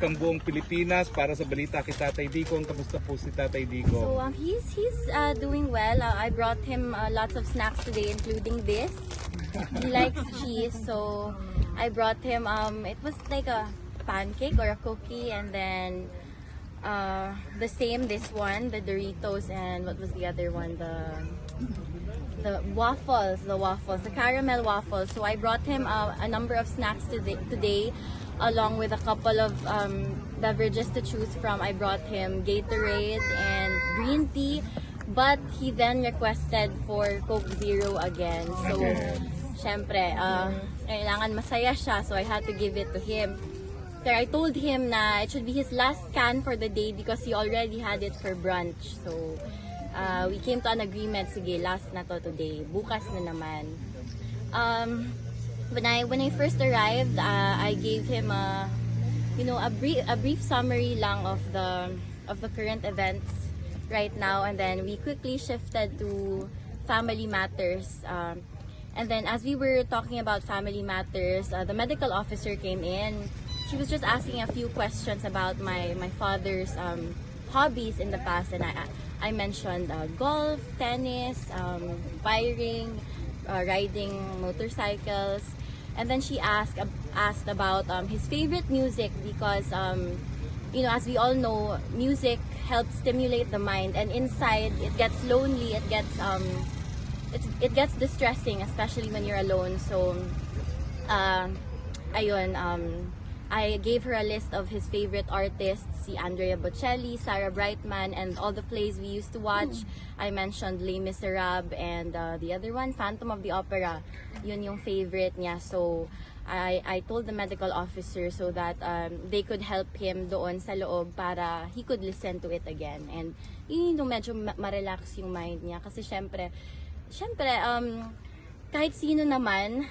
Ang buong Pilipinas para sa balita kay Tatay Digong. Kamusta po si Tatay Digong? So he's doing well. I brought him lots of snacks today, including this. He likes cheese, so I brought him. It was like a pancake or a cookie, and then this one, the Doritos, and what was the other one? The waffles, the caramel waffles. So I brought him a number of snacks today, along with a couple of beverages to choose from. I brought him Gatorade and green tea, but he then requested for Coke Zero again. So, syempre, kailangan masaya siya, so I had to give it to him. Pero I told him na it should be his last can for the day because he already had it for brunch. So, we came to an agreement, sige, last na to today. Bukas na naman. When I first arrived, I gave him a brief summary lang of the current events right now, and then we quickly shifted to family matters. And then as we were talking about family matters, the medical officer came in. She was just asking a few questions about my father's hobbies in the past, and I mentioned golf, tennis, firing, riding motorcycles. And then she asked about his favorite music because, as we all know, music helps stimulate the mind, and inside it gets lonely, it gets distressing, especially when you're alone. So, I gave her a list of his favorite artists, si Andrea Bocelli, Sarah Brightman, and all the plays we used to watch. I mentioned Les Miserables and the other one, Phantom of the Opera. Yun yung favorite niya. So, I told the medical officer so that they could help him doon sa loob para he could listen to it again. And yun yung medyo ma-relax yung mind niya. Kasi syempre, kahit sino naman,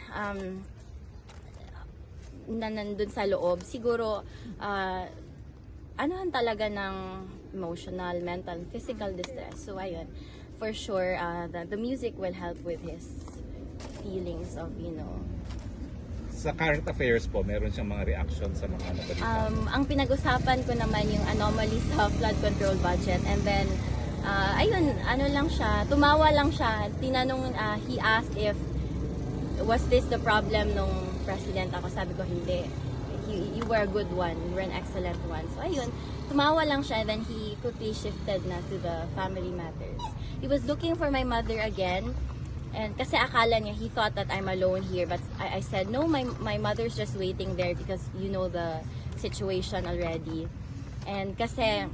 na nandun sa loob, siguro anuhan talaga ng emotional, mental, physical distress. So ayun, for sure the music will help with his feelings of, Sa current affairs po, meron siyang mga reaction sa mga nabalita? Ang pinag-usapan ko naman yung anomaly sa flood control budget, and then tumawa lang siya. Tinanong, he asked if was this the problem nung president ako. Sabi ko, hindi. You were a good one. You were an excellent one. So, ayun. Tumawa lang siya, and then he quickly shifted na to the family matters. He was looking for my mother again, and kasi akala niya, he thought that I'm alone here. But I said, no, my mother's just waiting there because you know the situation already. And kasi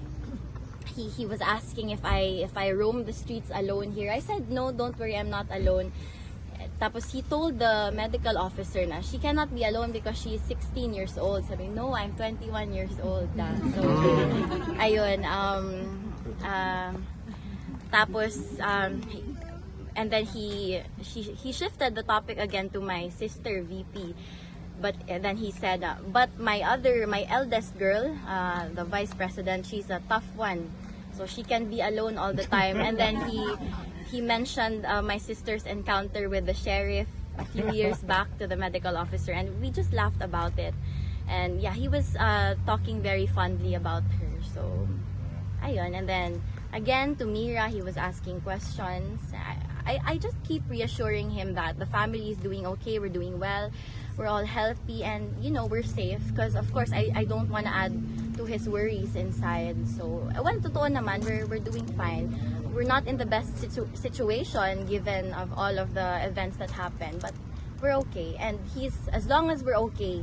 he was asking if I roam the streets alone here. I said, no, don't worry, I'm not alone. Tapos he told the medical officer na she cannot be alone because she's 16 years old. Sabi, no, I'm 21 years old na. So, ayun. And then he shifted the topic again to my sister VP. And then he said, but my eldest girl, the vice president, she's a tough one. So she can be alone all the time. And then he mentioned my sister's encounter with the sheriff a few years back to the medical officer, and we just laughed about it. And yeah, he was talking very fondly about her. So, ayun. And then again to Mira, he was asking questions. I just keep reassuring him that the family is doing okay, we're doing well, we're all healthy, and we're safe. Because of course I don't want to add to his worries inside. So, totoo naman, we're doing fine. We're not in the best situation given of all of the events that happened, but we're okay. And as long as we're okay,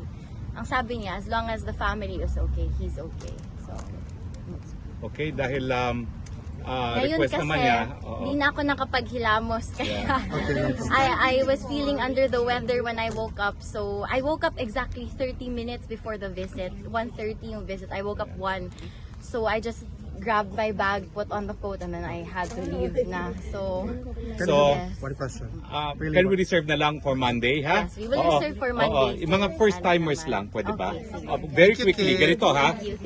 ang sabi niya, as long as the family is okay, he's okay. So, okay, dahil ngayon request kasi, naman niya. hindi na ako nakapaghilamos. Kaya, I was feeling under the weather when I woke up. So, I woke up exactly 30 minutes before the visit. 1:30 yung visit. I woke up 1. So, I just grabbed my bag, put on the coat, and then I had to leave na. So, yes. One question. Can we reserve na lang for Monday, ha? Yes, we will reserve for Monday. Yung mga first timers lang, pwede ba? Okay, sige. Very quickly, ganito ha. Thank you.